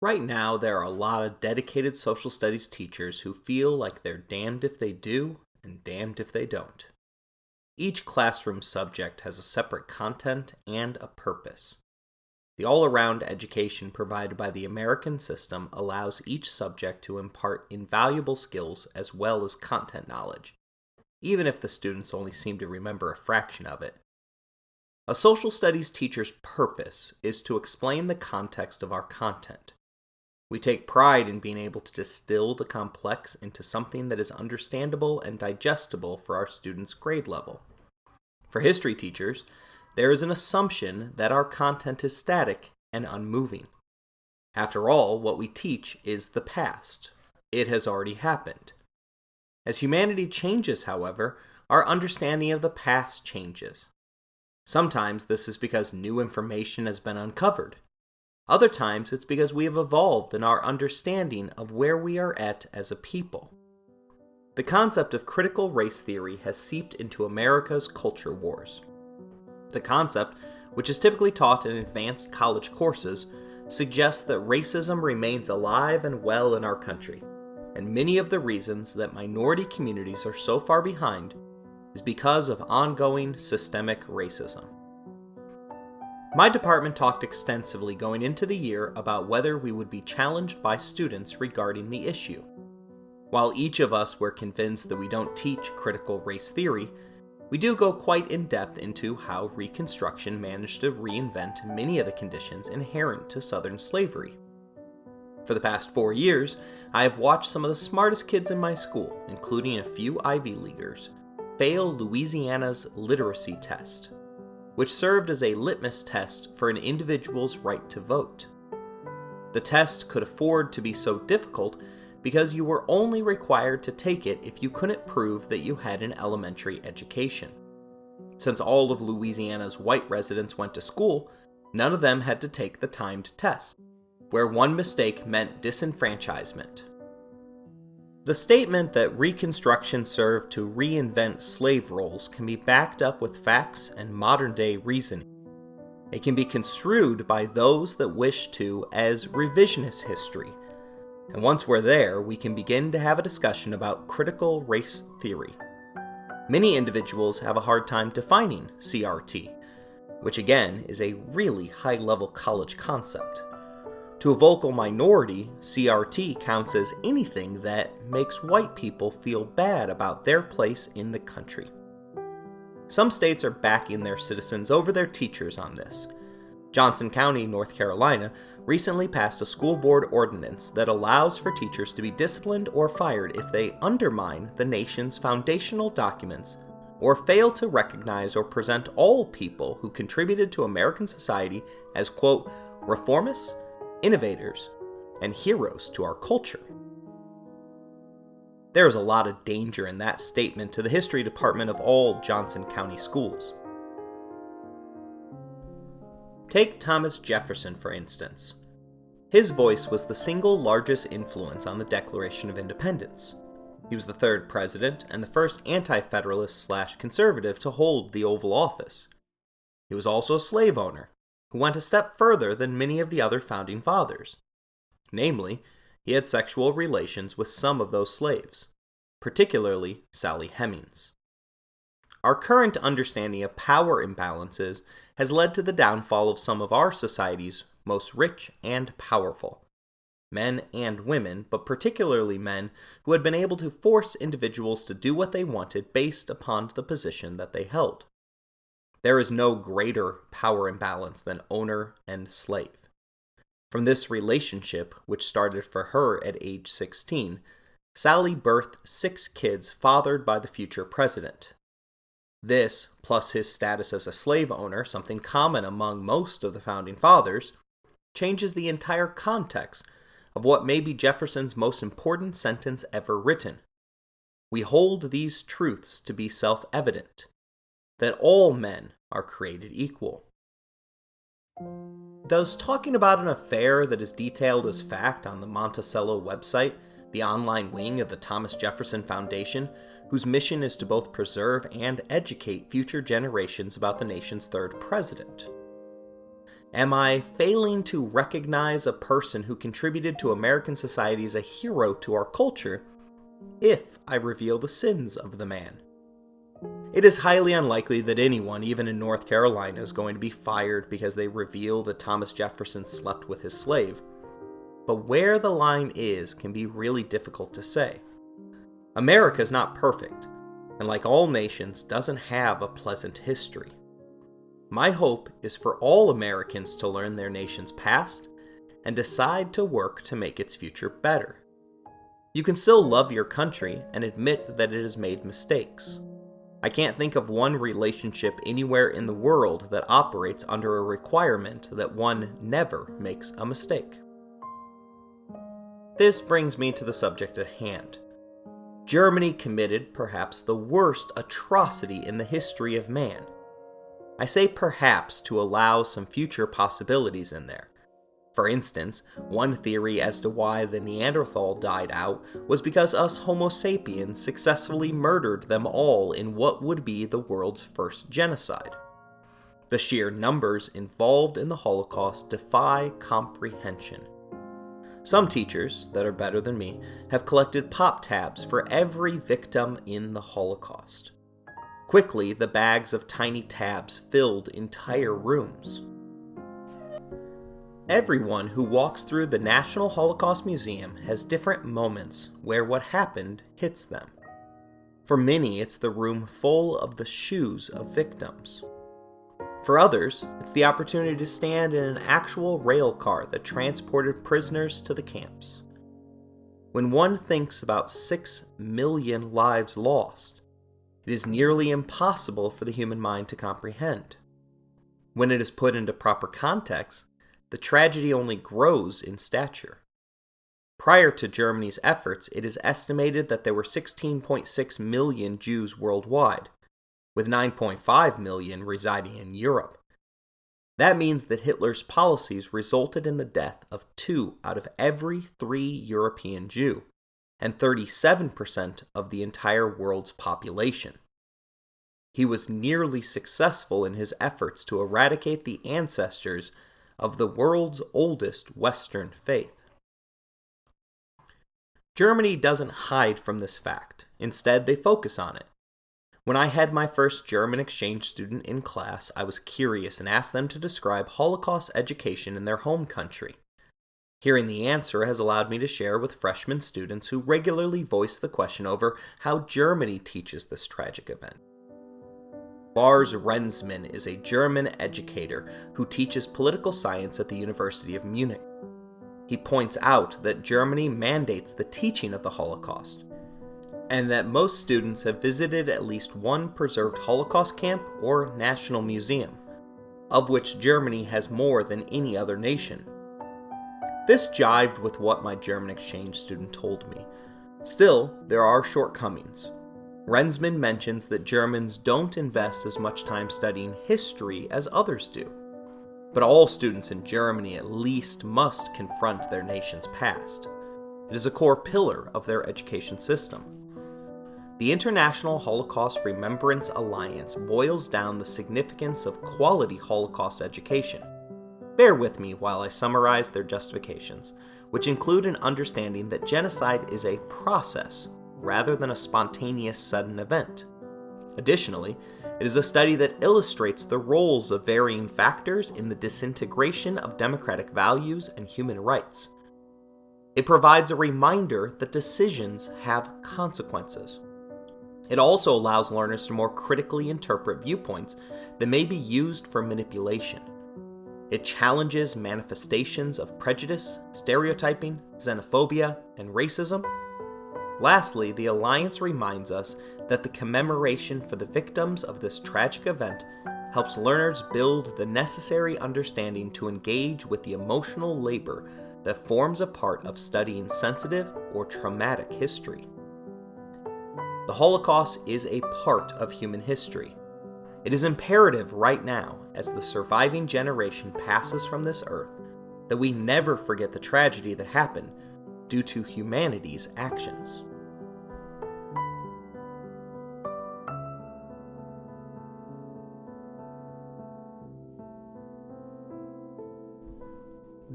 Right now, there are a lot of dedicated social studies teachers who feel like they're damned if they do and damned if they don't. Each classroom subject has a separate content and a purpose. The all-around education provided by the American system allows each subject to impart invaluable skills as well as content knowledge, even if the students only seem to remember a fraction of it. A social studies teacher's purpose is to explain the context of our content. We take pride in being able to distill the complex into something that is understandable and digestible for our students' grade level. For history teachers, there is an assumption that our content is static and unmoving. After all, what we teach is the past. It has already happened. As humanity changes, however, our understanding of the past changes. Sometimes this is because new information has been uncovered. Other times it's because we have evolved in our understanding of where we are at as a people. The concept of critical race theory has seeped into America's culture wars. The concept, which is typically taught in advanced college courses, suggests that racism remains alive and well in our country, and many of the reasons that minority communities are so far behind is because of ongoing systemic racism. My department talked extensively going into the year about whether we would be challenged by students regarding the issue. While each of us were convinced that we don't teach critical race theory, we do go quite in depth into how Reconstruction managed to reinvent many of the conditions inherent to Southern slavery. For the past 4 years, I have watched some of the smartest kids in my school, including a few Ivy Leaguers, fail Louisiana's literacy test, which served as a litmus test for an individual's right to vote. The test could afford to be so difficult because you were only required to take it if you couldn't prove that you had an elementary education. Since all of Louisiana's white residents went to school, none of them had to take the timed test, where one mistake meant disenfranchisement. The statement that Reconstruction served to reinvent slave roles can be backed up with facts and modern-day reasoning. It can be construed by those that wish to as revisionist history, and once we're there, we can begin to have a discussion about critical race theory. Many individuals have a hard time defining CRT, which again is a really high-level college concept. To a vocal minority, CRT counts as anything that makes white people feel bad about their place in the country. Some states are backing their citizens over their teachers on this. Johnson County, North Carolina, recently passed a school board ordinance that allows for teachers to be disciplined or fired if they undermine the nation's foundational documents or fail to recognize or present all people who contributed to American society as, quote, reformists, innovators, and heroes to our culture. There is a lot of danger in that statement to the history department of all Johnson County schools. Take Thomas Jefferson, for instance. His voice was the single largest influence on the Declaration of Independence. He was the third president and the first anti-federalist/conservative to hold the Oval Office. He was also a slave owner, who went a step further than many of the other founding fathers. Namely, he had sexual relations with some of those slaves, particularly Sally Hemings. Our current understanding of power imbalances has led to the downfall of some of our society's most rich and powerful. Men and women, but particularly men, who had been able to force individuals to do what they wanted based upon the position that they held. There is no greater power imbalance than owner and slave. From this relationship, which started for her at age 16, Sally birthed 6 kids fathered by the future president. This, plus his status as a slave owner, something common among most of the founding fathers, changes the entire context of what may be Jefferson's most important sentence ever written. We hold these truths to be self-evident, that all men are created equal. Does talking about an affair that is detailed as fact on the Monticello website, the online wing of the Thomas Jefferson Foundation, whose mission is to both preserve and educate future generations about the nation's third president? Am I failing to recognize a person who contributed to American society as a hero to our culture if I reveal the sins of the man? It is highly unlikely that anyone, even in North Carolina, is going to be fired because they reveal that Thomas Jefferson slept with his slave. But where the line is can be really difficult to say. America is not perfect, and like all nations, doesn't have a pleasant history. My hope is for all Americans to learn their nation's past and decide to work to make its future better. You can still love your country and admit that it has made mistakes. I can't think of one relationship anywhere in the world that operates under a requirement that one never makes a mistake. This brings me to the subject at hand. Germany committed perhaps the worst atrocity in the history of man. I say perhaps to allow some future possibilities in there. For instance, one theory as to why the Neanderthal died out was because us Homo sapiens successfully murdered them all in what would be the world's first genocide. The sheer numbers involved in the Holocaust defy comprehension. Some teachers, that are better than me, have collected pop tabs for every victim in the Holocaust. Quickly, the bags of tiny tabs filled entire rooms. Everyone who walks through the National Holocaust Museum has different moments where what happened hits them. For many, it's the room full of the shoes of victims. For others, it's the opportunity to stand in an actual rail car that transported prisoners to the camps. When one thinks about 6 million lives lost, it is nearly impossible for the human mind to comprehend. When it is put into proper context, the tragedy only grows in stature. Prior to Germany's efforts, it is estimated that there were 16.6 million Jews worldwide, with 9.5 million residing in Europe. That means that Hitler's policies resulted in the death of 2 out of every 3 European Jew, and 37% of the entire world's population. He was nearly successful in his efforts to eradicate the ancestors of the world's oldest Western faith. Germany doesn't hide from this fact. Instead, they focus on it. When I had my first German exchange student in class, I was curious and asked them to describe Holocaust education in their home country. Hearing the answer has allowed me to share with freshman students who regularly voice the question over how Germany teaches this tragic event. Lars Rensmann is a German educator who teaches political science at the University of Munich. He points out that Germany mandates the teaching of the Holocaust, and that most students have visited at least one preserved Holocaust camp or national museum, of which Germany has more than any other nation. This jived with what my German exchange student told me. Still, there are shortcomings. Rensmann mentions that Germans don't invest as much time studying history as others do. But all students in Germany at least must confront their nation's past. It is a core pillar of their education system. The International Holocaust Remembrance Alliance boils down the significance of quality Holocaust education. Bear with me while I summarize their justifications, which include an understanding that genocide is a process rather than a spontaneous sudden event. Additionally, it is a study that illustrates the roles of varying factors in the disintegration of democratic values and human rights. It provides a reminder that decisions have consequences. It also allows learners to more critically interpret viewpoints that may be used for manipulation. It challenges manifestations of prejudice, stereotyping, xenophobia, and racism. Lastly, the Alliance reminds us that the commemoration for the victims of this tragic event helps learners build the necessary understanding to engage with the emotional labor that forms a part of studying sensitive or traumatic history. The Holocaust is a part of human history. It is imperative right now, as the surviving generation passes from this earth, that we never forget the tragedy that happened due to humanity's actions.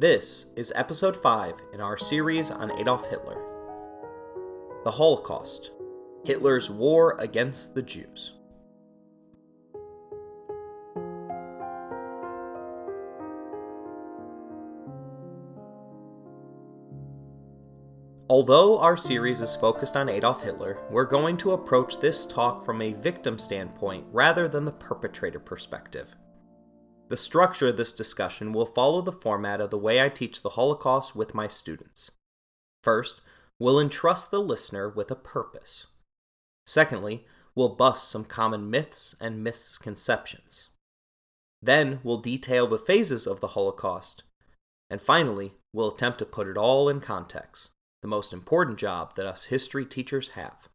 This is episode 5 in our series on Adolf Hitler. The Holocaust, Hitler's War Against the Jews. Although our series is focused on Adolf Hitler, we're going to approach this talk from a victim standpoint rather than the perpetrator perspective. The structure of this discussion will follow the format of the way I teach the Holocaust with my students. First, we'll entrust the listener with a purpose. Secondly, we'll bust some common myths and misconceptions. Then, we'll detail the phases of the Holocaust. And finally, we'll attempt to put it all in context, the most important job that us history teachers have.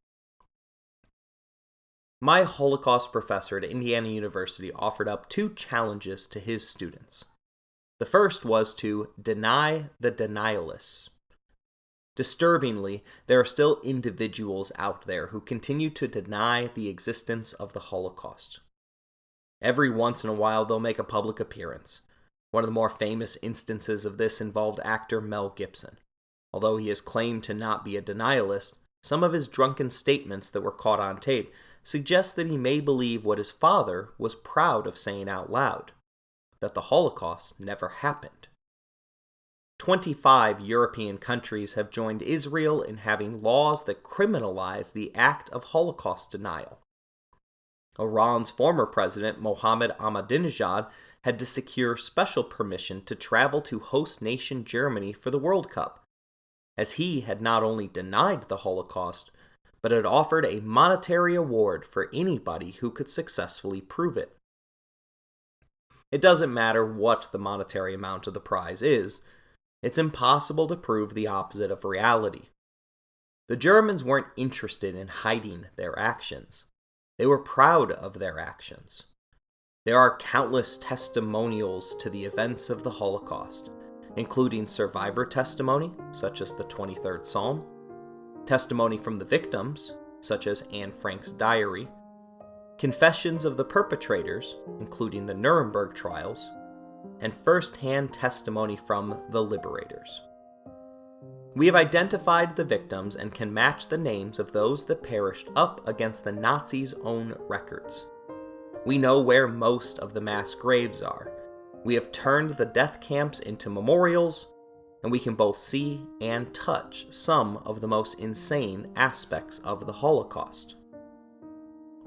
My Holocaust professor at Indiana University offered up 2 challenges to his students. The first was to deny the denialists. Disturbingly, there are still individuals out there who continue to deny the existence of the Holocaust. Every once in a while, they'll make a public appearance. One of the more famous instances of this involved actor Mel Gibson. Although he has claimed to not be a denialist, some of his drunken statements that were caught on tape suggest that he may believe what his father was proud of saying out loud, that the Holocaust never happened. 25 European countries have joined Israel in having laws that criminalize the act of Holocaust denial. Iran's former president, Mohammed Ahmadinejad, had to secure special permission to travel to host nation Germany for the World Cup, as he had not only denied the Holocaust, but had offered a monetary award for anybody who could successfully prove it. It doesn't matter what the monetary amount of the prize is, it's impossible to prove the opposite of reality. The Germans weren't interested in hiding their actions. They were proud of their actions. There are countless testimonials to the events of the Holocaust, including survivor testimony, such as the 23rd Psalm, testimony from the victims, such as Anne Frank's diary, confessions of the perpetrators, including the Nuremberg trials, and first-hand testimony from the liberators. We have identified the victims and can match the names of those that perished up against the Nazis' own records. We know where most of the mass graves are. We have turned the death camps into memorials, and we can both see and touch some of the most insane aspects of the Holocaust.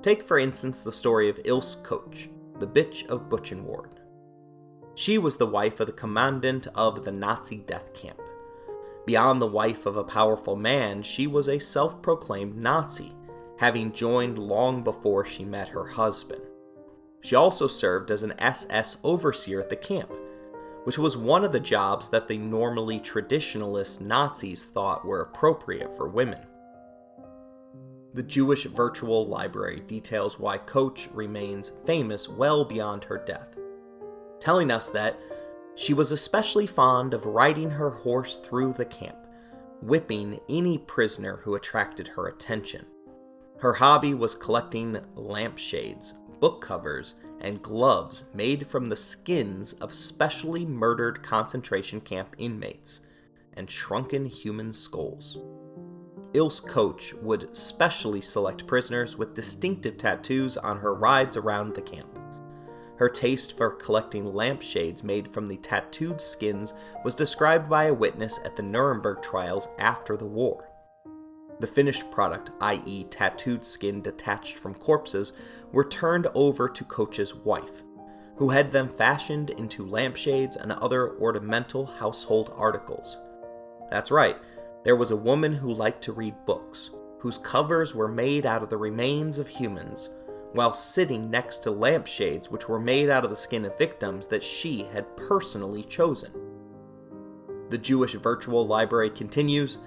Take, for instance, the story of Ilse Koch, the bitch of Buchenwald. She was the wife of the commandant of the Nazi death camp. Beyond the wife of a powerful man, she was a self-proclaimed Nazi, having joined long before she met her husband. She also served as an SS overseer at the camp, which was one of the jobs that the normally traditionalist Nazis thought were appropriate for women. The Jewish Virtual Library details why Koch remains famous well beyond her death, telling us that she was especially fond of riding her horse through the camp, whipping any prisoner who attracted her attention. Her hobby was collecting lampshades, book covers, and gloves made from the skins of specially murdered concentration camp inmates and shrunken human skulls. Ilse Koch would specially select prisoners with distinctive tattoos on her rides around the camp. Her taste for collecting lampshades made from the tattooed skins was described by a witness at the Nuremberg trials after the war. The finished product, i.e. tattooed skin detached from corpses, were turned over to Koch's wife, who had them fashioned into lampshades and other ornamental household articles. That's right, there was a woman who liked to read books, whose covers were made out of the remains of humans, while sitting next to lampshades which were made out of the skin of victims that she had personally chosen. The Jewish Virtual Library continues.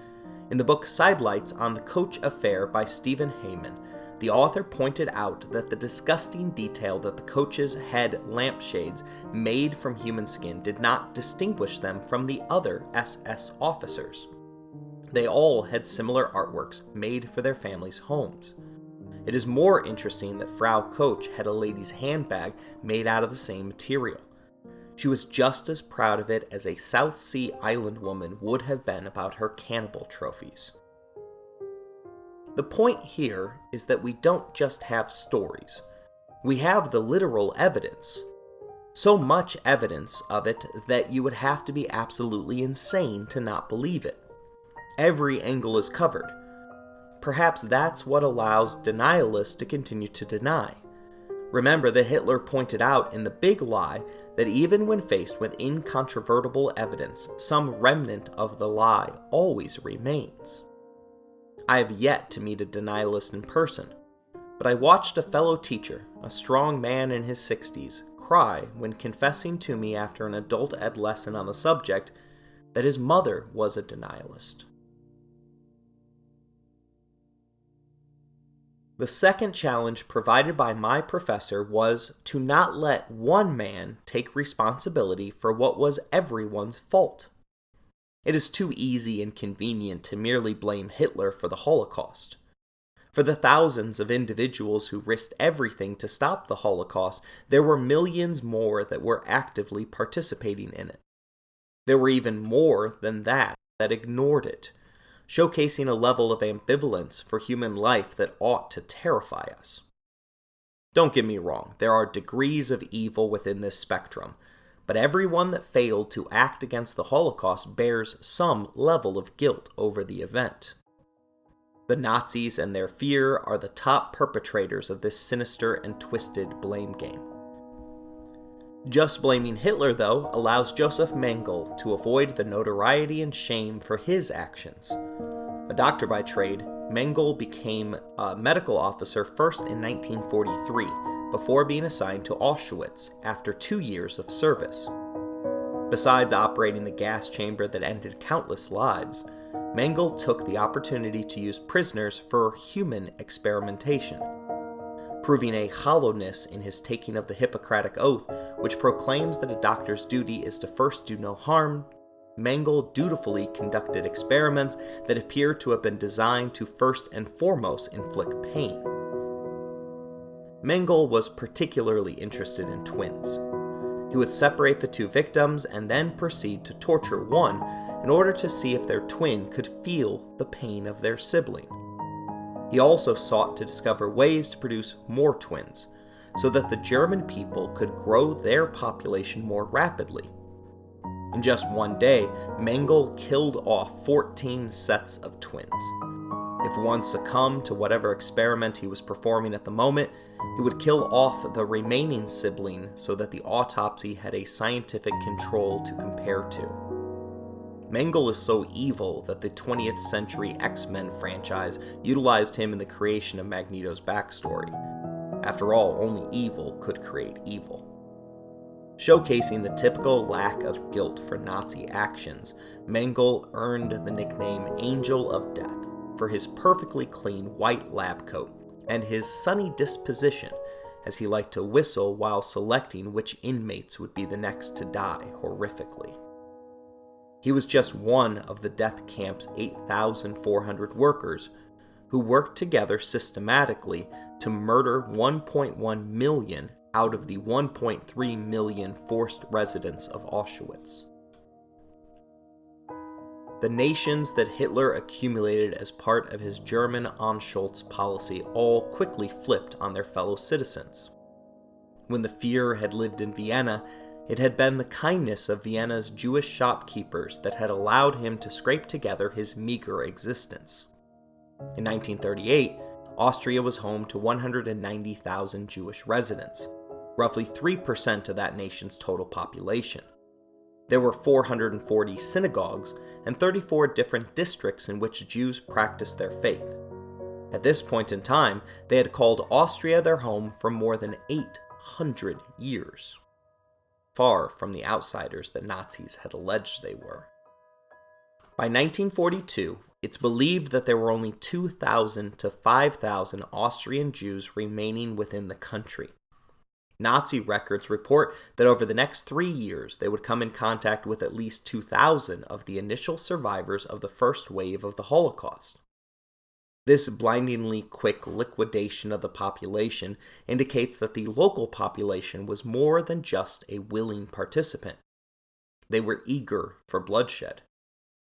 In the book Sidelights on the Koch Affair by Stephen Heyman, the author pointed out that the disgusting detail that the Koches had lampshades made from human skin did not distinguish them from the other SS officers. They all had similar artworks made for their families' homes. It is more interesting that Frau Koch had a lady's handbag made out of the same material. She was just as proud of it as a South Sea Island woman would have been about her cannibal trophies. The point here is that we don't just have stories. We have the literal evidence. So much evidence of it that you would have to be absolutely insane to not believe it. Every angle is covered. Perhaps that's what allows denialists to continue to deny. Remember that Hitler pointed out in The Big Lie that even when faced with incontrovertible evidence, some remnant of the lie always remains. I have yet to meet a denialist in person, but I watched a fellow teacher, a strong man in his 60s, cry when confessing to me after an adult ed lesson on the subject that his mother was a denialist. The second challenge provided by my professor was to not let one man take responsibility for what was everyone's fault. It is too easy and convenient to merely blame Hitler for the Holocaust. For the thousands of individuals who risked everything to stop the Holocaust, there were millions more that were actively participating in it. There were even more than that ignored it, showcasing a level of ambivalence for human life that ought to terrify us. Don't get me wrong, there are degrees of evil within this spectrum, but everyone that failed to act against the Holocaust bears some level of guilt over the event. The Nazis and their fear are the top perpetrators of this sinister and twisted blame game. Just blaming Hitler, though, allows Joseph Mengele to avoid the notoriety and shame for his actions. A doctor by trade, Mengele became a medical officer first in 1943, before being assigned to Auschwitz after 2 years of service. Besides operating the gas chamber that ended countless lives, Mengele took the opportunity to use prisoners for human experimentation. Proving a hollowness in his taking of the Hippocratic Oath, which proclaims that a doctor's duty is to first do no harm, Mengele dutifully conducted experiments that appear to have been designed to first and foremost inflict pain. Mengele was particularly interested in twins. He would separate the two victims and then proceed to torture one in order to see if their twin could feel the pain of their sibling. He also sought to discover ways to produce more twins, so that the German people could grow their population more rapidly. In just one day, Mengele killed off 14 sets of twins. If one succumbed to whatever experiment he was performing at the moment, he would kill off the remaining sibling so that the autopsy had a scientific control to compare to. Mengele is so evil that the 20th century X-Men franchise utilized him in the creation of Magneto's backstory. After all, only evil could create evil. Showcasing the typical lack of guilt for Nazi actions, Mengele earned the nickname Angel of Death for his perfectly clean white lab coat and his sunny disposition, as he liked to whistle while selecting which inmates would be the next to die horrifically. He was just one of the death camp's 8,400 workers who worked together systematically to murder 1.1 million out of the 1.3 million forced residents of Auschwitz. The nations that Hitler accumulated as part of his German Anschluss policy all quickly flipped on their fellow citizens. When the Führer had lived in Vienna, it had been the kindness of Vienna's Jewish shopkeepers that had allowed him to scrape together his meager existence. In 1938, Austria was home to 190,000 Jewish residents, roughly 3% of that nation's total population. There were 440 synagogues and 34 different districts in which Jews practiced their faith. At this point in time, they had called Austria their home for more than 800 years. Far from the outsiders that Nazis had alleged they were. By 1942, it's believed that there were only 2,000 to 5,000 Austrian Jews remaining within the country. Nazi records report that over the next 3 years, they would come in contact with at least 2,000 of the initial survivors of the first wave of the Holocaust. This blindingly quick liquidation of the population indicates that the local population was more than just a willing participant. They were eager for bloodshed.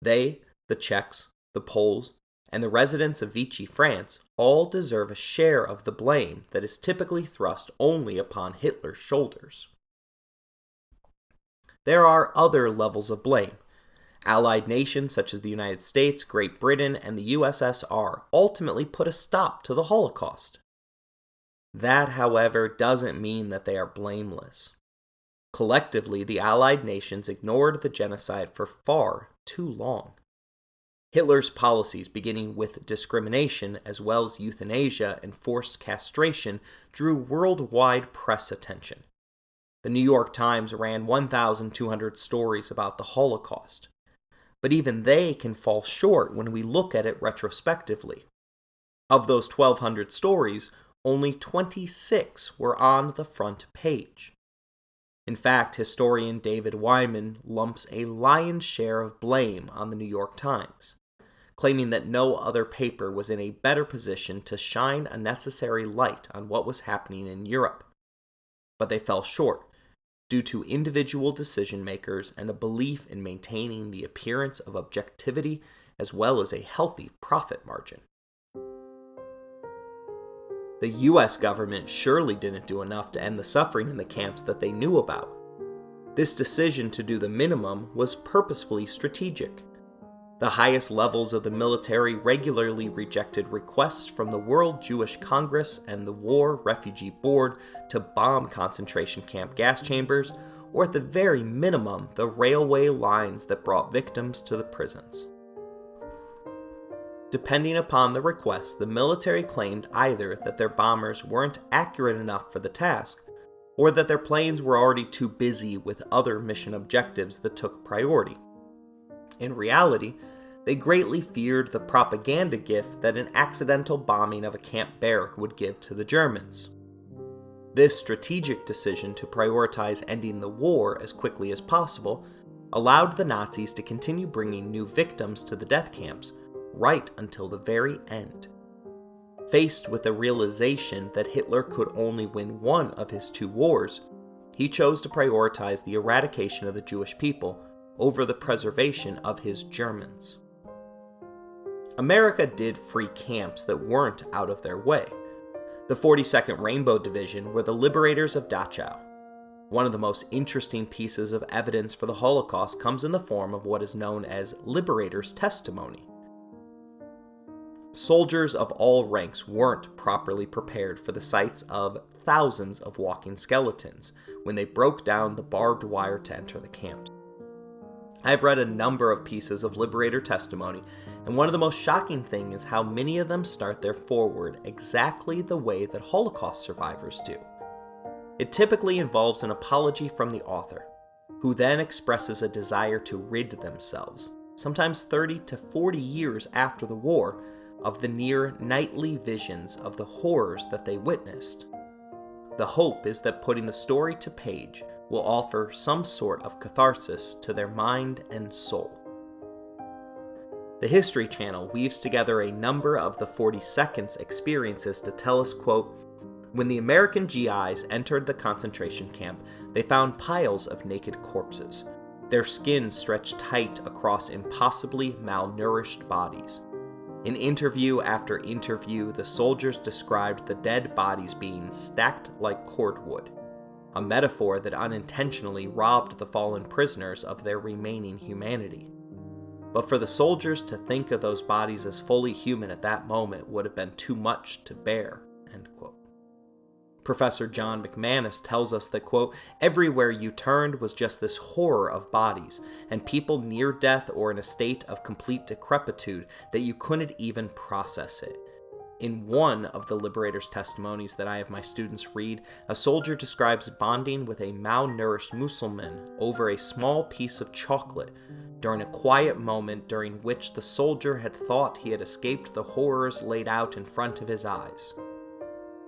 They, the Czechs, the Poles, and the residents of Vichy France all deserve a share of the blame that is typically thrust only upon Hitler's shoulders. There are other levels of blame. Allied nations such as the United States, Great Britain, and the USSR ultimately put a stop to the Holocaust. That, however, doesn't mean that they are blameless. Collectively, the Allied nations ignored the genocide for far too long. Hitler's policies, beginning with discrimination as well as euthanasia and forced castration, drew worldwide press attention. The New York Times ran 1,200 stories about the Holocaust. But even they can fall short when we look at it retrospectively. Of those 1,200 stories, only 26 were on the front page. In fact, historian David Wyman lumps a lion's share of blame on the New York Times, claiming that no other paper was in a better position to shine a necessary light on what was happening in Europe. But they fell short, due to individual decision-makers and a belief in maintaining the appearance of objectivity as well as a healthy profit margin. The U.S. government surely didn't do enough to end the suffering in the camps that they knew about. This decision to do the minimum was purposefully strategic. The highest levels of the military regularly rejected requests from the World Jewish Congress and the War Refugee Board to bomb concentration camp gas chambers, or at the very minimum, the railway lines that brought victims to the prisons. Depending upon the request, the military claimed either that their bombers weren't accurate enough for the task, or that their planes were already too busy with other mission objectives that took priority. In reality, they greatly feared the propaganda gift that an accidental bombing of a camp barrack would give to the Germans. This strategic decision to prioritize ending the war as quickly as possible allowed the Nazis to continue bringing new victims to the death camps, right until the very end. Faced with the realization that Hitler could only win one of his two wars, he chose to prioritize the eradication of the Jewish people over the preservation of his Germans. America did free camps that weren't out of their way. The 42nd Rainbow Division were the liberators of Dachau. One of the most interesting pieces of evidence for the Holocaust comes in the form of what is known as liberators' testimony. Soldiers of all ranks weren't properly prepared for the sights of thousands of walking skeletons when they broke down the barbed wire to enter the camps. I've read a number of pieces of liberator testimony, and one of the most shocking things is how many of them start their foreword exactly the way that Holocaust survivors do. It typically involves an apology from the author, who then expresses a desire to rid themselves, sometimes 30 to 40 years after the war, of the near nightly visions of the horrors that they witnessed. The hope is that putting the story to page will offer some sort of catharsis to their mind and soul. The History Channel weaves together a number of the 42nd's experiences to tell us, quote, "When the American GIs entered the concentration camp, they found piles of naked corpses, their skin stretched tight across impossibly malnourished bodies. In interview after interview, the soldiers described the dead bodies being stacked like cordwood, a metaphor that unintentionally robbed the fallen prisoners of their remaining humanity. But for the soldiers to think of those bodies as fully human at that moment would have been too much to bear." End quote. Professor John McManus tells us that, quote, "Everywhere you turned was just this horror of bodies, and people near death or in a state of complete decrepitude that you couldn't even process it." In one of the liberators' testimonies that I have my students read, a soldier describes bonding with a malnourished Muslim over a small piece of chocolate during a quiet moment during which the soldier had thought he had escaped the horrors laid out in front of his eyes.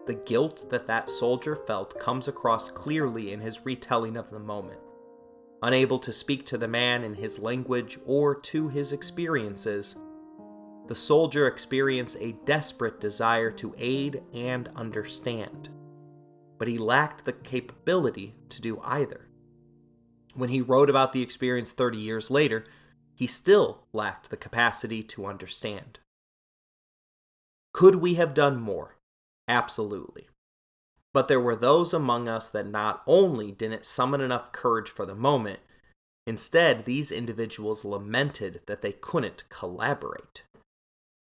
The guilt that that soldier felt comes across clearly in his retelling of the moment. Unable to speak to the man in his language or to his experiences, the soldier experienced a desperate desire to aid and understand, but he lacked the capability to do either. When he wrote about the experience 30 years later, he still lacked the capacity to understand. Could we have done more? Absolutely. But there were those among us that not only didn't summon enough courage for the moment, instead these individuals lamented that they couldn't collaborate.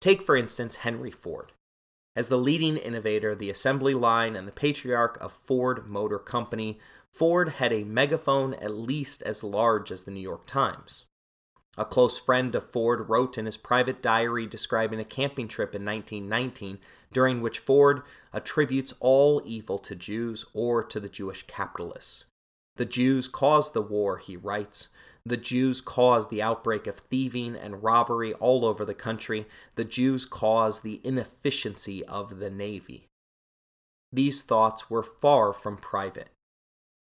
Take, for instance, Henry Ford. As the leading innovator of the assembly line and the patriarch of Ford Motor Company, Ford had a megaphone at least as large as the New York Times. A close friend of Ford wrote in his private diary describing a camping trip in 1919, during which Ford attributes all evil to Jews or to the Jewish capitalists. The Jews caused the war, he writes. The Jews caused the outbreak of thieving and robbery all over the country. The Jews caused the inefficiency of the Navy. These thoughts were far from private.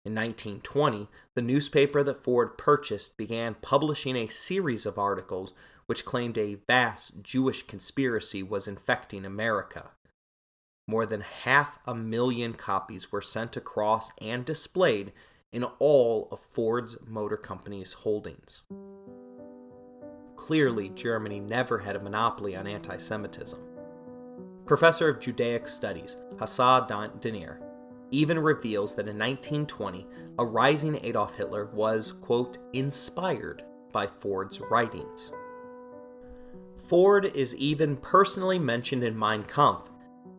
In 1920, the newspaper that Ford purchased began publishing a series of articles which claimed a vast Jewish conspiracy was infecting America. More than 500,000 copies were sent across and displayed in all of Ford's Motor Company's holdings. Clearly, Germany never had a monopoly on anti-Semitism. Professor of Judaic Studies, Hassan Diner, even reveals that in 1920, a rising Adolf Hitler was, quote, inspired by Ford's writings. Ford is even personally mentioned in Mein Kampf,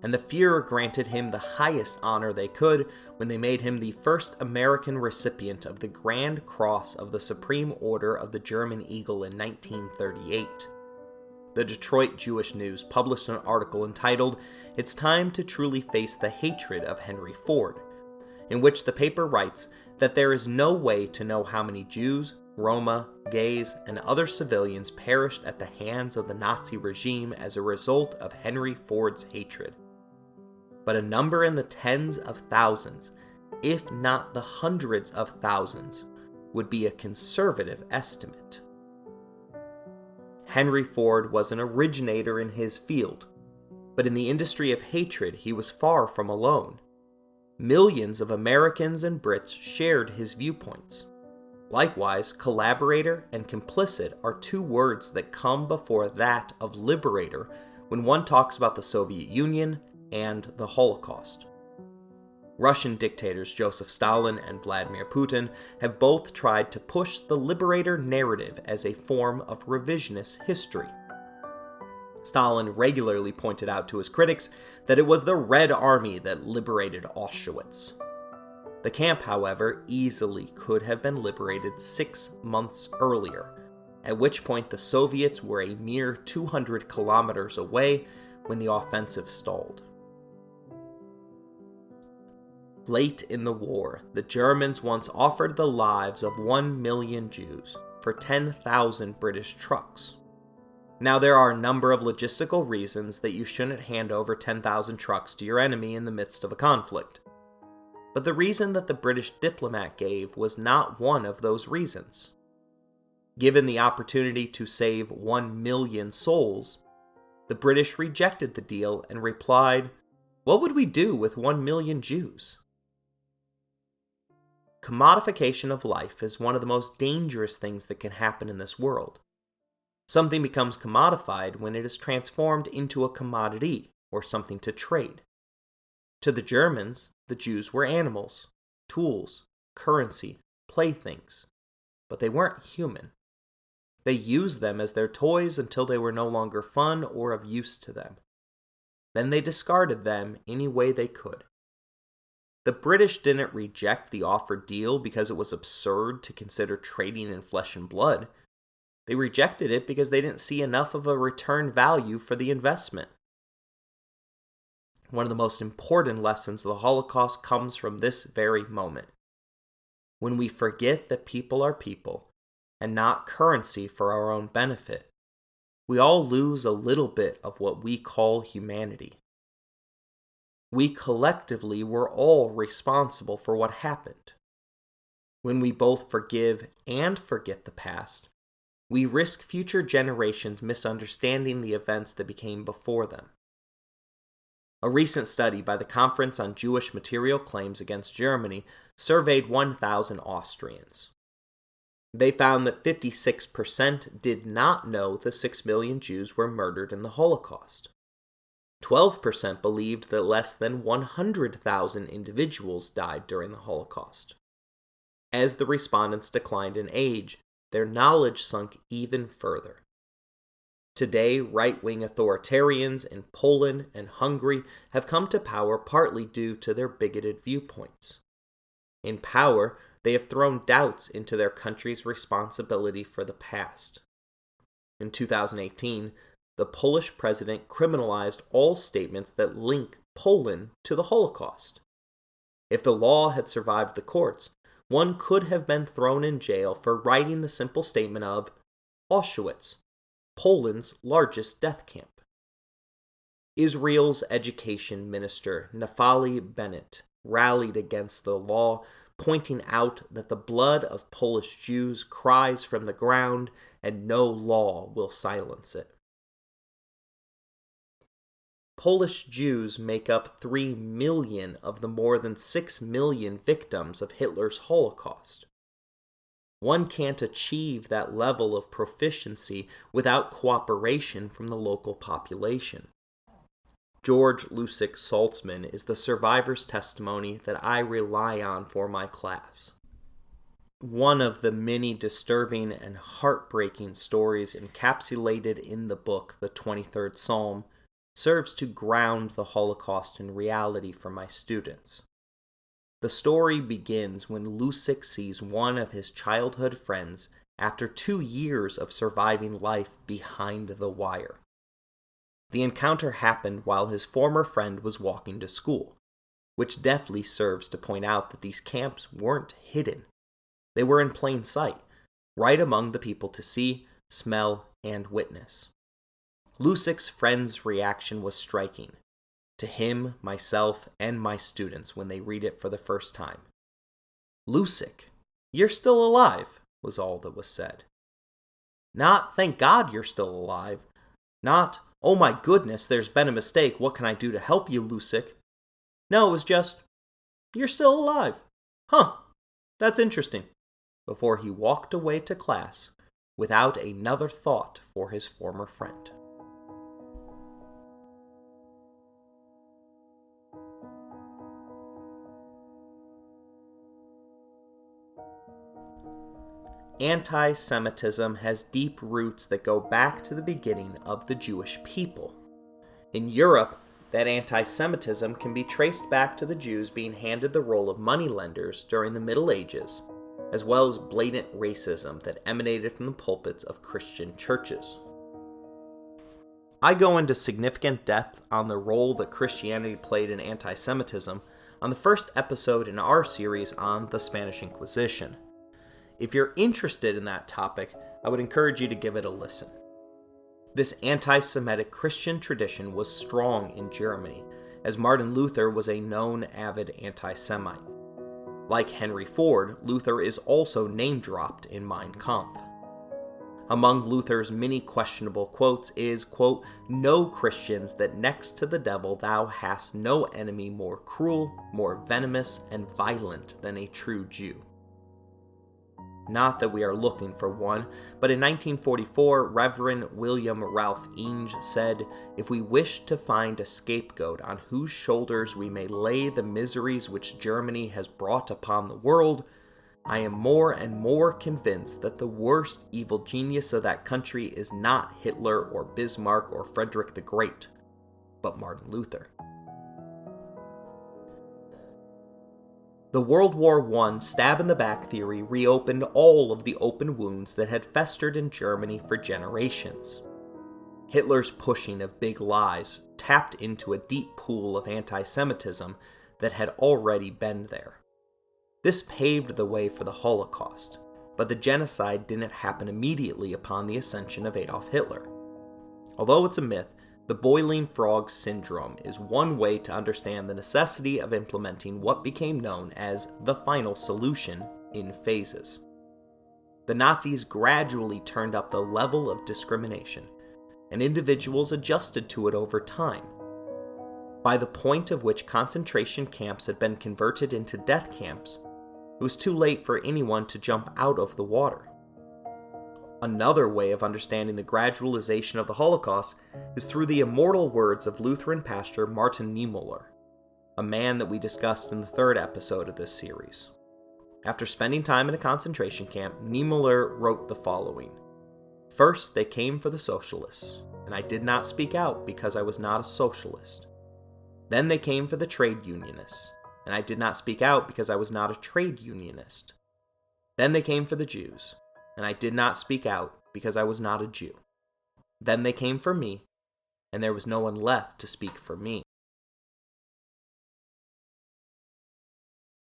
and the Fuhrer granted him the highest honor they could when they made him the first American recipient of the Grand Cross of the Supreme Order of the German Eagle in 1938. The Detroit Jewish News published an article entitled, "It's Time to Truly Face the Hatred of Henry Ford," in which the paper writes that there is no way to know how many Jews, Roma, gays, and other civilians perished at the hands of the Nazi regime as a result of Henry Ford's hatred. But a number in the tens of thousands, if not the hundreds of thousands, would be a conservative estimate. Henry Ford was an originator in his field, but in the industry of hatred he was far from alone. Millions of Americans and Brits shared his viewpoints. Likewise, collaborator and complicit are two words that come before that of liberator when one talks about the Soviet Union and the Holocaust. Russian dictators Joseph Stalin and Vladimir Putin have both tried to push the liberator narrative as a form of revisionist history. Stalin regularly pointed out to his critics that it was the Red Army that liberated Auschwitz. The camp, however, easily could have been liberated 6 months earlier, at which point the Soviets were a mere 200 kilometers away when the offensive stalled. Late in the war, the Germans once offered the lives of 1 million Jews for 10,000 British trucks. Now, there are a number of logistical reasons that you shouldn't hand over 10,000 trucks to your enemy in the midst of a conflict. But the reason that the British diplomat gave was not one of those reasons. Given the opportunity to save 1 million souls, the British rejected the deal and replied, "What would we do with 1 million Jews?" Commodification of life is one of the most dangerous things that can happen in this world. Something becomes commodified when it is transformed into a commodity or something to trade. To the Germans, the Jews were animals, tools, currency, playthings, but they weren't human. They used them as their toys until they were no longer fun or of use to them. Then they discarded them any way they could. The British didn't reject the offered deal because it was absurd to consider trading in flesh and blood. They rejected it because they didn't see enough of a return value for the investment. One of the most important lessons of the Holocaust comes from this very moment. When we forget that people are people, and not currency for our own benefit, we all lose a little bit of what we call humanity. We collectively were all responsible for what happened. When we both forgive and forget the past, we risk future generations misunderstanding the events that became before them. A recent study by the Conference on Jewish Material Claims Against Germany surveyed 1,000 Austrians. They found that 56% did not know the 6 million Jews were murdered in the Holocaust. 12% believed that less than 100,000 individuals died during the Holocaust. As the respondents declined in age, their knowledge sunk even further. Today, right-wing authoritarians in Poland and Hungary have come to power partly due to their bigoted viewpoints. In power, they have thrown doubts into their country's responsibility for the past. In 2018, the Polish president criminalized all statements that link Poland to the Holocaust. If the law had survived the courts, one could have been thrown in jail for writing the simple statement of Auschwitz, Poland's largest death camp. Israel's education minister, Naftali Bennett, rallied against the law, pointing out that the blood of Polish Jews cries from the ground and no law will silence it. Polish Jews make up 3 million of the more than 6 million victims of Hitler's Holocaust. One can't achieve that level of proficiency without cooperation from the local population. George Lusick Saltzman is the survivor's testimony that I rely on for my class. One of the many disturbing and heartbreaking stories encapsulated in the book, the 23rd Psalm, serves to ground the Holocaust in reality for my students. The story begins when Lusick sees one of his childhood friends after 2 years of surviving life behind the wire. The encounter happened while his former friend was walking to school, which deftly serves to point out that these camps weren't hidden. They were in plain sight, right among the people to see, smell, and witness. Lusick's friend's reaction was striking, to him, myself, and my students when they read it for the first time. "Lusick, you're still alive," was all that was said. Not, "Thank God you're still alive." Not, "Oh my goodness, there's been a mistake, what can I do to help you, Lusick?" No, it was just, "You're still alive. Huh, that's interesting," before he walked away to class without another thought for his former friend. Anti-Semitism has deep roots that go back to the beginning of the Jewish people. In Europe, that anti-Semitism can be traced back to the Jews being handed the role of moneylenders during the Middle Ages, as well as blatant racism that emanated from the pulpits of Christian churches. I go into significant depth on the role that Christianity played in anti-Semitism on the first episode in our series on the Spanish Inquisition. If you're interested in that topic, I would encourage you to give it a listen. This anti-Semitic Christian tradition was strong in Germany, as Martin Luther was a known avid anti-Semite. Like Henry Ford, Luther is also name-dropped in Mein Kampf. Among Luther's many questionable quotes is, quote, "Know, Christians, that next to the devil thou hast no enemy more cruel, more venomous, and violent than a true Jew." Not that we are looking for one, but in 1944, Reverend William Ralph Inge said, "If we wish to find a scapegoat on whose shoulders we may lay the miseries which Germany has brought upon the world, I am more and more convinced that the worst evil genius of that country is not Hitler or Bismarck or Frederick the Great, but Martin Luther." The World War I stab-in-the-back theory reopened all of the open wounds that had festered in Germany for generations. Hitler's pushing of big lies tapped into a deep pool of anti-Semitism that had already been there. This paved the way for the Holocaust, but the genocide didn't happen immediately upon the ascension of Adolf Hitler. Although it's a myth, the boiling frog syndrome is one way to understand the necessity of implementing what became known as the final solution in phases. the Nazis gradually turned up the level of discrimination, and individuals adjusted to it over time. By the point of which concentration camps had been converted into death camps, it was too late for anyone to jump out of the water. Another way of understanding the gradualization of the Holocaust is through the immortal words of Lutheran pastor Martin Niemöller, a man that we discussed in the third episode of this series. After spending time in a concentration camp, Niemöller wrote the following: "First they came for the socialists, and I did not speak out because I was not a socialist. Then they came for the trade unionists, and I did not speak out because I was not a trade unionist. Then they came for the Jews, and I did not speak out because I was not a Jew. Then they came for me, and there was no one left to speak for me."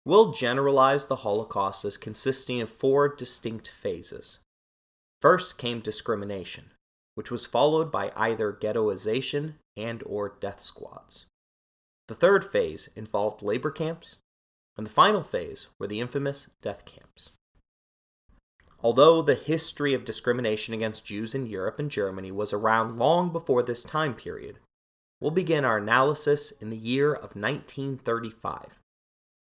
We'll generalize the Holocaust as consisting of 4 distinct phases. First came discrimination, which was followed by either ghettoization and/or death squads. The third phase involved labor camps, and the final phase were the infamous death camps. Although the history of discrimination against Jews in Europe and Germany was around long before this time period, we'll begin our analysis in the year of 1935,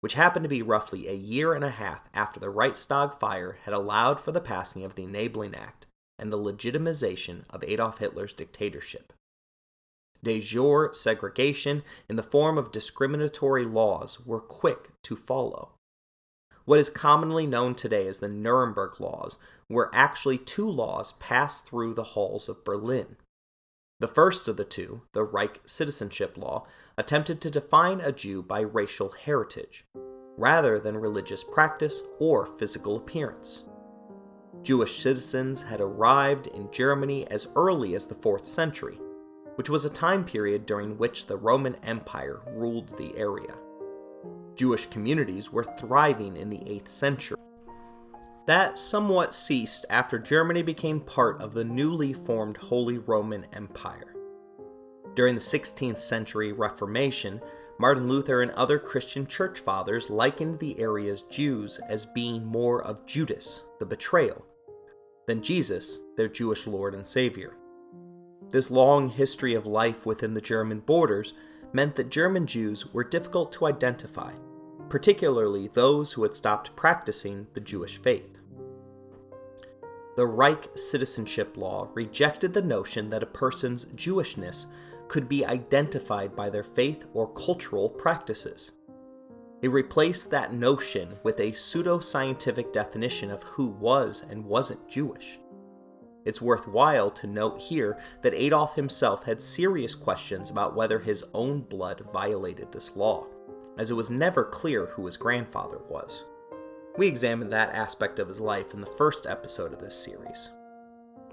which happened to be roughly a year and a half after the Reichstag fire had allowed for the passing of the Enabling Act and the legitimization of Adolf Hitler's dictatorship. De jure segregation in the form of discriminatory laws were quick to follow. What is commonly known today as the Nuremberg Laws were actually 2 laws passed through the halls of Berlin. The first of the 2, the Reich Citizenship Law, attempted to define a Jew by racial heritage, rather than religious practice or physical appearance. Jewish citizens had arrived in Germany as early as the 4th century, which was a time period during which the Roman Empire ruled the area. Jewish communities were thriving in the 8th century. That somewhat ceased after Germany became part of the newly formed Holy Roman Empire. During the 16th century Reformation, Martin Luther and other Christian church fathers likened the area's Jews as being more of Judas, the betrayal, than Jesus, their Jewish Lord and Savior. This long history of life within the German borders meant that German Jews were difficult to identify, particularly those who had stopped practicing the Jewish faith. The Reich Citizenship Law rejected the notion that a person's Jewishness could be identified by their faith or cultural practices. It replaced that notion with a pseudo-scientific definition of who was and wasn't Jewish. It's worthwhile to note here that Adolf himself had serious questions about whether his own blood violated this law, as it was never clear who his grandfather was. We examined that aspect of his life in the first episode of this series.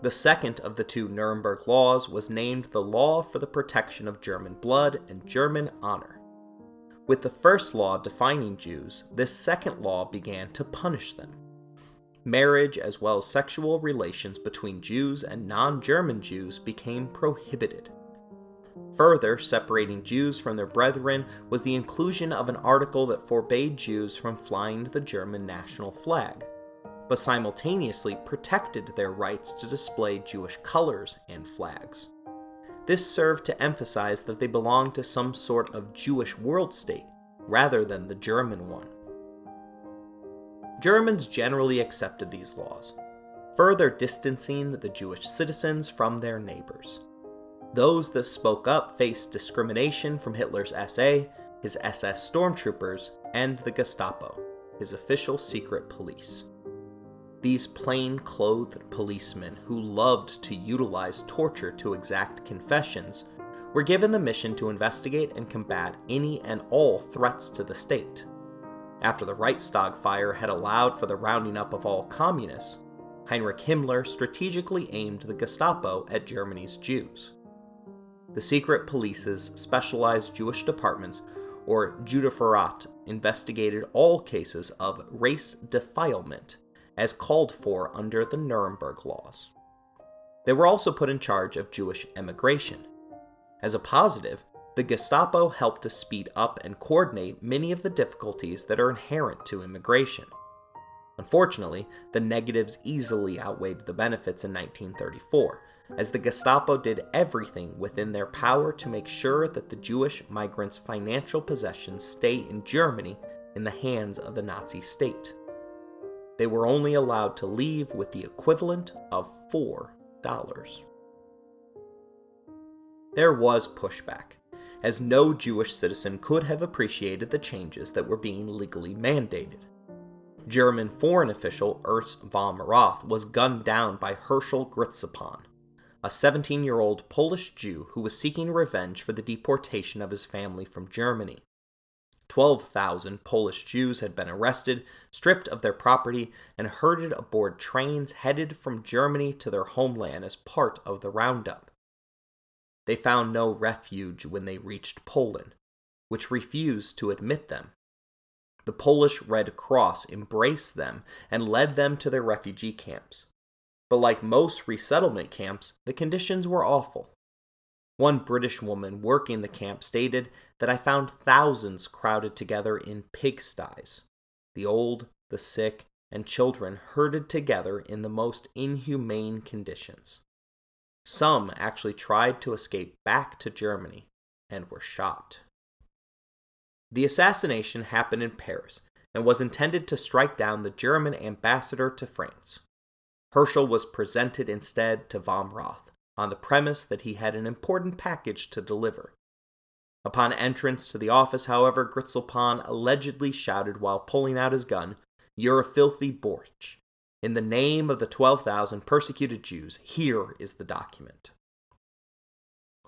The second of the 2 Nuremberg laws was named the Law for the Protection of German Blood and German Honor. With the first law defining Jews, this second law began to punish them. Marriage as well as sexual relations between Jews and non-German Jews became prohibited. Further separating Jews from their brethren was the inclusion of an article that forbade Jews from flying the German national flag, but simultaneously protected their rights to display Jewish colors and flags. This served to emphasize that they belonged to some sort of Jewish world state, rather than the German one. Germans generally accepted these laws, further distancing the Jewish citizens from their neighbors. Those that spoke up faced discrimination from Hitler's SA, his SS stormtroopers, and the Gestapo, his official secret police. These plain-clothed policemen who loved to utilize torture to exact confessions were given the mission to investigate and combat any and all threats to the state. After the Reichstag fire had allowed for the rounding up of all communists, Heinrich Himmler strategically aimed the Gestapo at Germany's Jews. The secret police's specialized Jewish departments, or Judevorrat, investigated all cases of race defilement, as called for under the Nuremberg laws. They were also put in charge of Jewish emigration. As a positive, the Gestapo helped to speed up and coordinate many of the difficulties that are inherent to immigration. Unfortunately, the negatives easily outweighed the benefits in 1934, as the Gestapo did everything within their power to make sure that the Jewish migrants' financial possessions stay in Germany in the hands of the Nazi state. They were only allowed to leave with the equivalent of $4. There was pushback, as no Jewish citizen could have appreciated the changes that were being legally mandated. German foreign official Ernst von Roth was gunned down by Herschel Gritspan, a 17-year-old Polish Jew who was seeking revenge for the deportation of his family from Germany. 12,000 Polish Jews had been arrested, stripped of their property, and herded aboard trains headed from Germany to their homeland as part of the roundup. They found no refuge when they reached Poland, which refused to admit them. The Polish Red Cross embraced them and led them to their refugee camps. But like most resettlement camps, the conditions were awful. One British woman working the camp stated that I found thousands crowded together in pigsties. The old, the sick, and children herded together in the most inhumane conditions. Some actually tried to escape back to Germany and were shot. The assassination happened in Paris and was intended to strike down the German ambassador to France. Herschel was presented instead to von Roth on the premise that he had an important package to deliver. Upon entrance to the office, however, Gritspan allegedly shouted while pulling out his gun, "You're a filthy borch. In the name of the 12,000 persecuted Jews, here is the document."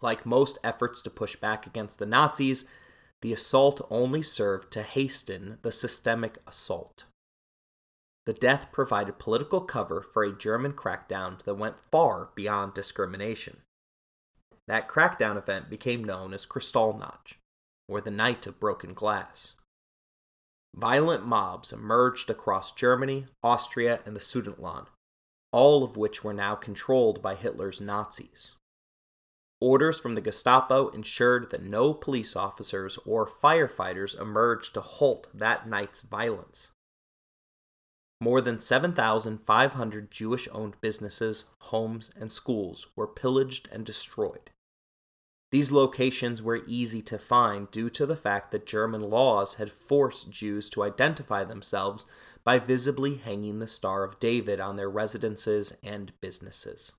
Like most efforts to push back against the Nazis, the assault only served to hasten the systemic assault. The death provided political cover for a German crackdown that went far beyond discrimination. That crackdown event became known as Kristallnacht, or the Night of Broken Glass. Violent mobs emerged across Germany, Austria, and the Sudetenland, all of which were now controlled by Hitler's Nazis. Orders from the Gestapo ensured that no police officers or firefighters emerged to halt that night's violence. More than 7,500 Jewish-owned businesses, homes, and schools were pillaged and destroyed. These locations were easy to find due to the fact that German laws had forced Jews to identify themselves by visibly hanging the Star of David on their residences and businesses.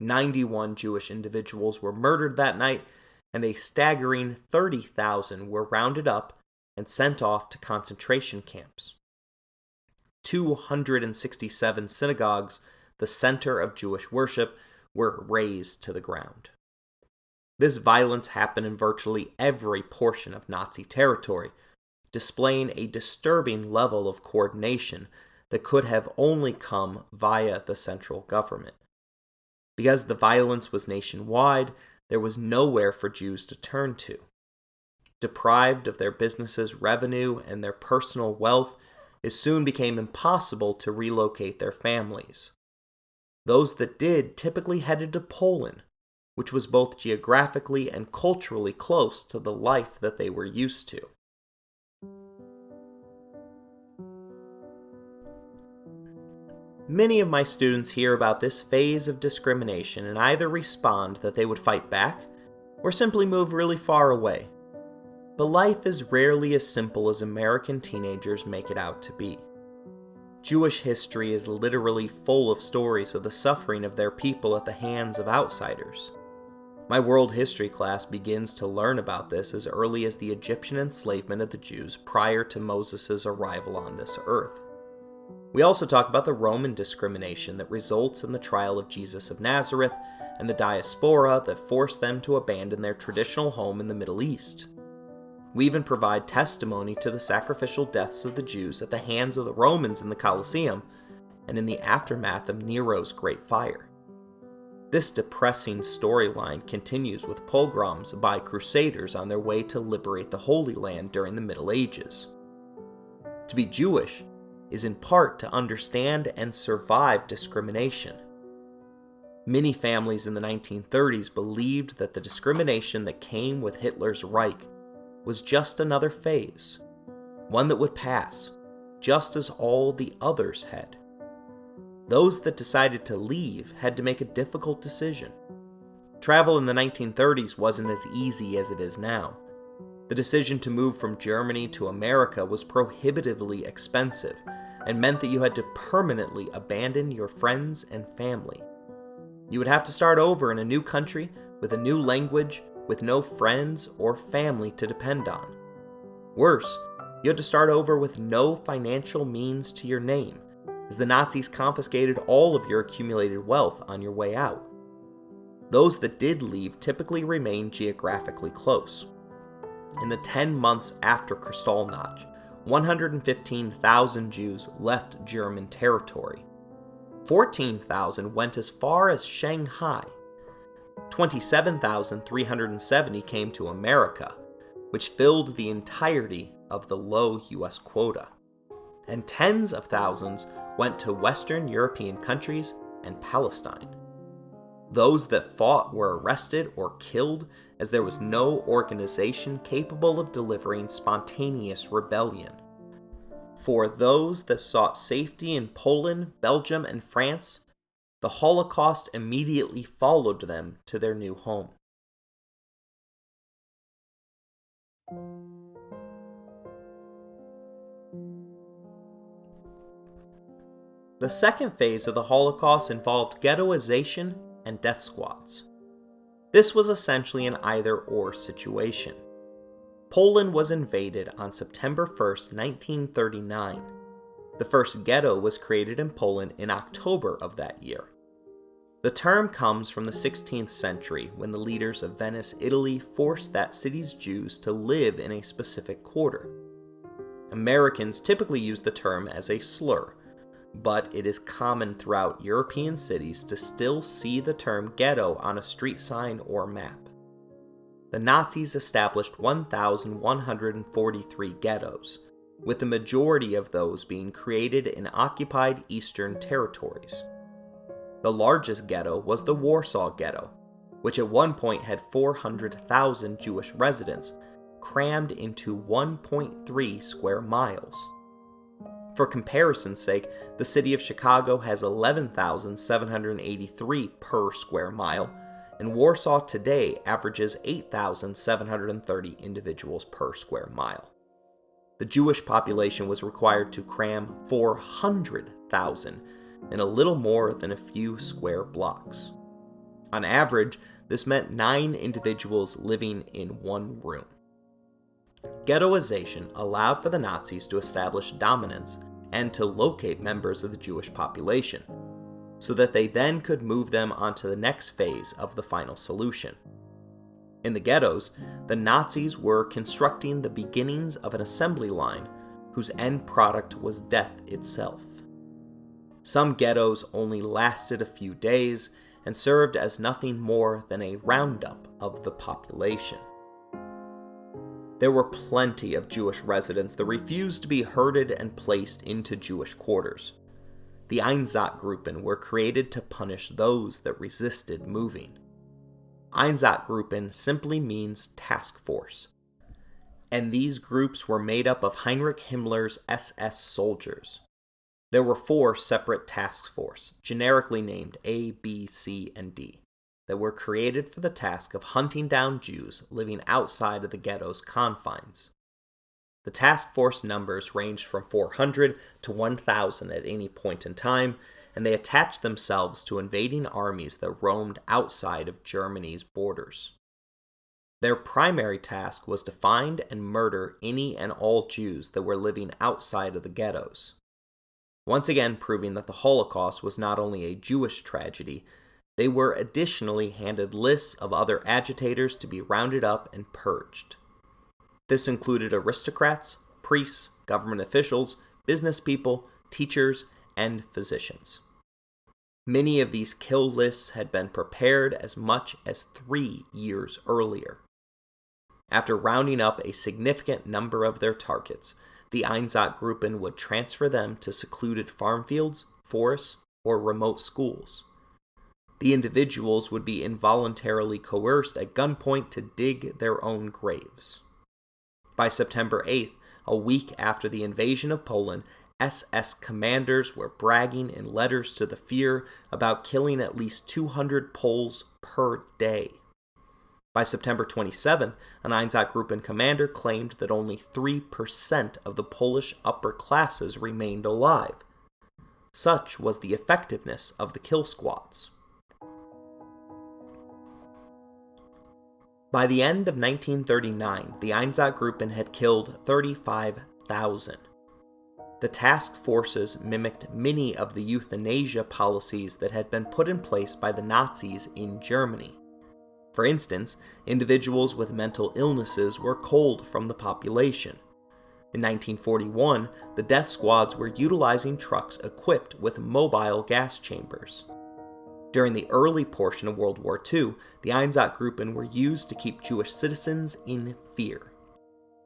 91 Jewish individuals were murdered that night, and a staggering 30,000 were rounded up and sent off to concentration camps. 267 synagogues, the center of Jewish worship, were razed to the ground. This violence happened in virtually every portion of Nazi territory, displaying a disturbing level of coordination that could have only come via the central government. Because the violence was nationwide, there was nowhere for Jews to turn to. Deprived of their businesses' revenue and their personal wealth, it soon became impossible to relocate their families. Those that did typically headed to Poland, which was both geographically and culturally close to the life that they were used to. Many of my students hear about this phase of discrimination and either respond that they would fight back or simply move really far away. But life is rarely as simple as American teenagers make it out to be. Jewish history is literally full of stories of the suffering of their people at the hands of outsiders. My world history class begins to learn about this as early as the Egyptian enslavement of the Jews prior to Moses' arrival on this earth. We also talk about the Roman discrimination that results in the trial of Jesus of Nazareth and the diaspora that forced them to abandon their traditional home in the Middle East. We even provide testimony to the sacrificial deaths of the Jews at the hands of the Romans in the Colosseum and in the aftermath of Nero's Great Fire. This depressing storyline continues with pogroms by crusaders on their way to liberate the Holy Land during the Middle Ages. To be Jewish is in part to understand and survive discrimination. Many families in the 1930s believed that the discrimination that came with Hitler's Reich was just another phase, one that would pass, just as all the others had. Those that decided to leave had to make a difficult decision. Travel in the 1930s wasn't as easy as it is now. The decision to move from Germany to America was prohibitively expensive and meant that you had to permanently abandon your friends and family. You would have to start over in a new country with a new language, with no friends or family to depend on. Worse, you had to start over with no financial means to your name, as the Nazis confiscated all of your accumulated wealth on your way out. Those that did leave typically remained geographically close. In the 10 months after Kristallnacht, 115,000 Jews left German territory. 14,000 went as far as Shanghai. 27,370 came to America, which filled the entirety of the low US quota. And tens of thousands went to Western European countries and Palestine. Those that fought were arrested or killed, as there was no organization capable of delivering spontaneous rebellion. For those that sought safety in Poland, Belgium, and France, the Holocaust immediately followed them to their new home. The second phase of the Holocaust involved ghettoization and death squads. This was essentially an either-or situation. Poland was invaded on September 1st, 1939. The first ghetto was created in Poland in October of that year. The term comes from the 16th century, when the leaders of Venice, Italy, forced that city's Jews to live in a specific quarter. Americans typically use the term as a slur, but it is common throughout European cities to still see the term ghetto on a street sign or map. The Nazis established 1,143 ghettos, with the majority of those being created in occupied eastern territories. The largest ghetto was the Warsaw Ghetto, which at one point had 400,000 Jewish residents, crammed into 1.3 square miles. For comparison's sake, the city of Chicago has 11,783 per square mile, and Warsaw today averages 8,730 individuals per square mile. The Jewish population was required to cram 400,000 in a little more than a few square blocks. On average, this meant 9 individuals living in one room. Ghettoization allowed for the Nazis to establish dominance and to locate members of the Jewish population, so that they then could move them onto the next phase of the final solution. In the ghettos, the Nazis were constructing the beginnings of an assembly line whose end product was death itself. Some ghettos only lasted a few days and served as nothing more than a roundup of the population. There were plenty of Jewish residents that refused to be herded and placed into Jewish quarters. The Einsatzgruppen were created to punish those that resisted moving. Einsatzgruppen simply means task force, and these groups were made up of Heinrich Himmler's SS soldiers. There were 4 separate task forces, generically named A, B, C, and D, that were created for the task of hunting down Jews living outside of the ghetto's confines. The task force numbers ranged from 400 to 1,000 at any point in time, and they attached themselves to invading armies that roamed outside of Germany's borders. Their primary task was to find and murder any and all Jews that were living outside of the ghettos. Once again proving that the Holocaust was not only a Jewish tragedy, they were additionally handed lists of other agitators to be rounded up and purged. This included aristocrats, priests, government officials, business people, teachers, and physicians. Many of these kill lists had been prepared as much as 3 years earlier. After rounding up a significant number of their targets, the Einsatzgruppen would transfer them to secluded farm fields, forests, or remote schools. The individuals would be involuntarily coerced at gunpoint to dig their own graves. By September 8th, a week after the invasion of Poland, SS commanders were bragging in letters to the Führer about killing at least 200 Poles per day. By September 27, an Einsatzgruppen commander claimed that only 3% of the Polish upper classes remained alive. Such was the effectiveness of the kill squads. By the end of 1939, the Einsatzgruppen had killed 35,000. The task forces mimicked many of the euthanasia policies that had been put in place by the Nazis in Germany. For instance, individuals with mental illnesses were culled from the population. In 1941, the death squads were utilizing trucks equipped with mobile gas chambers. During the early portion of World War II, the Einsatzgruppen were used to keep Jewish citizens in fear.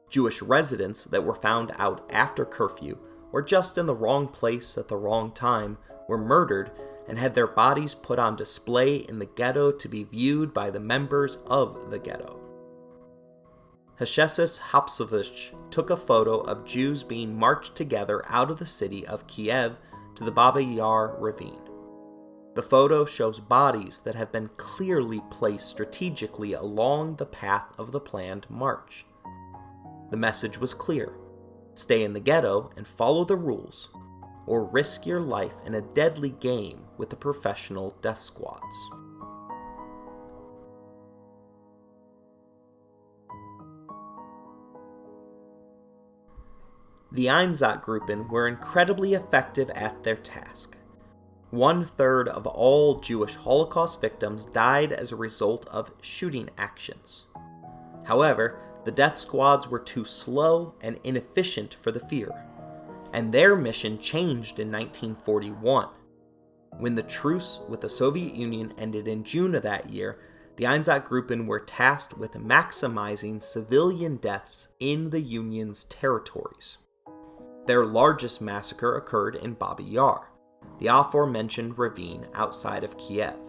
Jewish residents that were found out after curfew, or just in the wrong place at the wrong time, were murdered and had their bodies put on display in the ghetto to be viewed by the members of the ghetto. Hasheshes Hapsovich took a photo of Jews being marched together out of the city of Kiev to the Baba Yar ravine. The photo shows bodies that have been clearly placed strategically along the path of the planned march. The message was clear: stay in the ghetto and follow the rules, or risk your life in a deadly game with the professional death squads. The Einsatzgruppen were incredibly effective at their task. 1/3 of all Jewish Holocaust victims died as a result of shooting actions. However, the death squads were too slow and inefficient for the Führer, and their mission changed in 1941. When the truce with the Soviet Union ended in June of that year, the Einsatzgruppen were tasked with maximizing civilian deaths in the Union's territories. Their largest massacre occurred in Baba Yar, the aforementioned ravine outside of Kiev.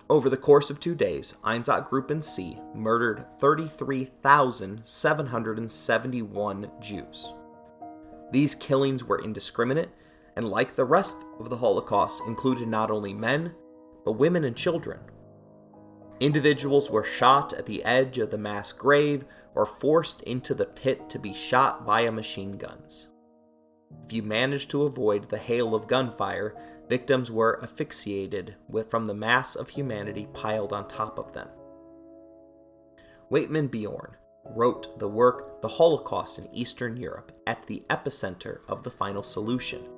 Over the course of 2 days, Einsatzgruppen C murdered 33,771 Jews. These killings were indiscriminate, and like the rest of the Holocaust, included not only men, but women and children. Individuals were shot at the edge of the mass grave or forced into the pit to be shot via machine guns. If you managed to avoid the hail of gunfire, victims were asphyxiated from the mass of humanity piled on top of them. Waitman Bjorn wrote the work The Holocaust in Eastern Europe at the epicenter of the final solution.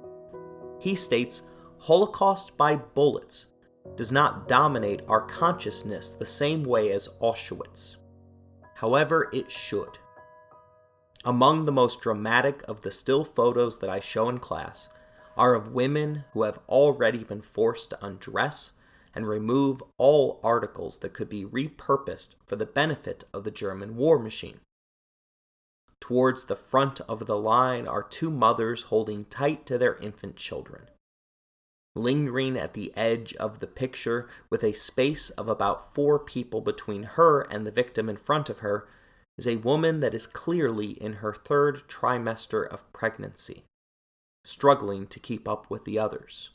He states, "Holocaust by bullets does not dominate our consciousness the same way as Auschwitz. However, it should." Among the most dramatic of the still photos that I show in class are of women who have already been forced to undress and remove all articles that could be repurposed for the benefit of the German war machine. Towards the front of the line are 2 mothers holding tight to their infant children. Lingering at the edge of the picture, with a space of about 4 people between her and the victim in front of her, is a woman that is clearly in her 3rd trimester of pregnancy, struggling to keep up with the others.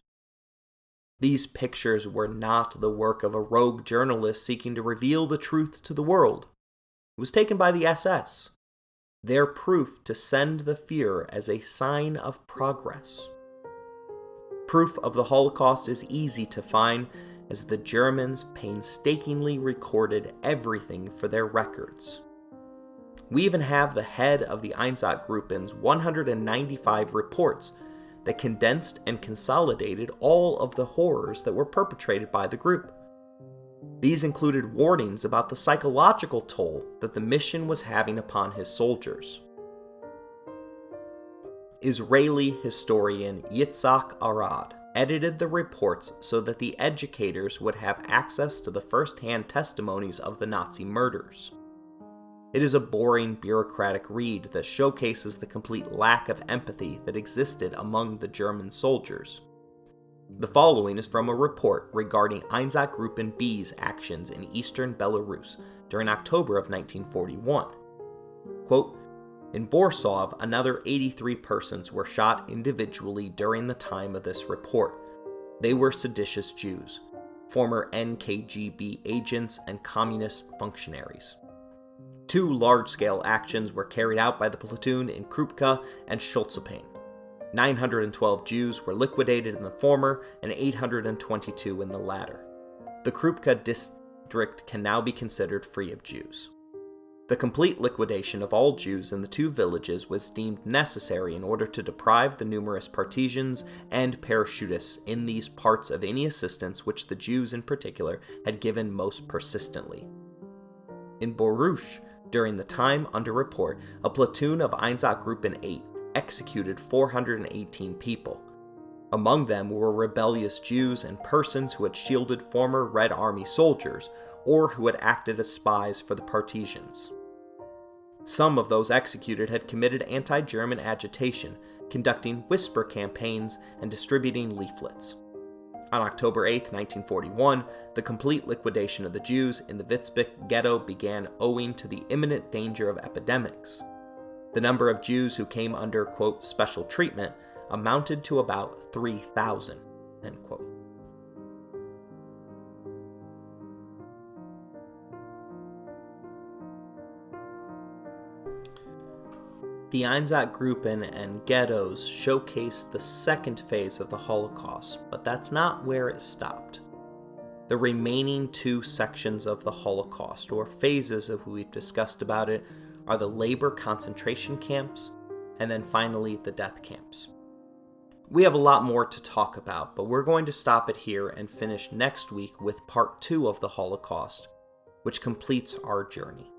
These pictures were not the work of a rogue journalist seeking to reveal the truth to the world. It was taken by the SS, their proof to send the Führer as a sign of progress. Proof of the Holocaust is easy to find, as the Germans painstakingly recorded everything for their records. We even have the head of the Einsatzgruppen's 195 reports that condensed and consolidated all of the horrors that were perpetrated by the group. These included warnings about the psychological toll that the mission was having upon his soldiers. Israeli historian Yitzhak Arad edited the reports so that the educators would have access to the first-hand testimonies of the Nazi murders. It is a boring bureaucratic read that showcases the complete lack of empathy that existed among the German soldiers. The following is from a report regarding Einsatzgruppen B's actions in eastern Belarus during October of 1941. Quote, In Borsov, another 83 persons were shot individually during the time of this report. They were seditious Jews, former NKGB agents, and communist functionaries. 2 large-scale actions were carried out by the platoon in Krupka and Schulzepane. 912 Jews were liquidated in the former and 822 in the latter. The Krupka district can now be considered free of Jews. The complete liquidation of all Jews in the 2 villages was deemed necessary in order to deprive the numerous partisans and parachutists in these parts of any assistance which the Jews in particular had given most persistently. In Boruch, during the time under report, a platoon of Einsatzgruppen 8 executed 418 people. Among them were rebellious Jews and persons who had shielded former Red Army soldiers or who had acted as spies for the partisans. Some of those executed had committed anti-German agitation, conducting whisper campaigns and distributing leaflets. On October 8, 1941, the complete liquidation of the Jews in the Witzbach ghetto began owing to the imminent danger of epidemics. The number of Jews who came under, quote, special treatment amounted to about 3,000, end quote. The Einsatzgruppen and ghettos showcase the second phase of the Holocaust, but that's not where it stopped. The remaining 2 sections of the Holocaust, or phases of we've discussed about it, are the labor concentration camps, and then finally the death camps. We have a lot more to talk about, but we're going to stop it here and finish next week with part 2 of the Holocaust, which completes our journey.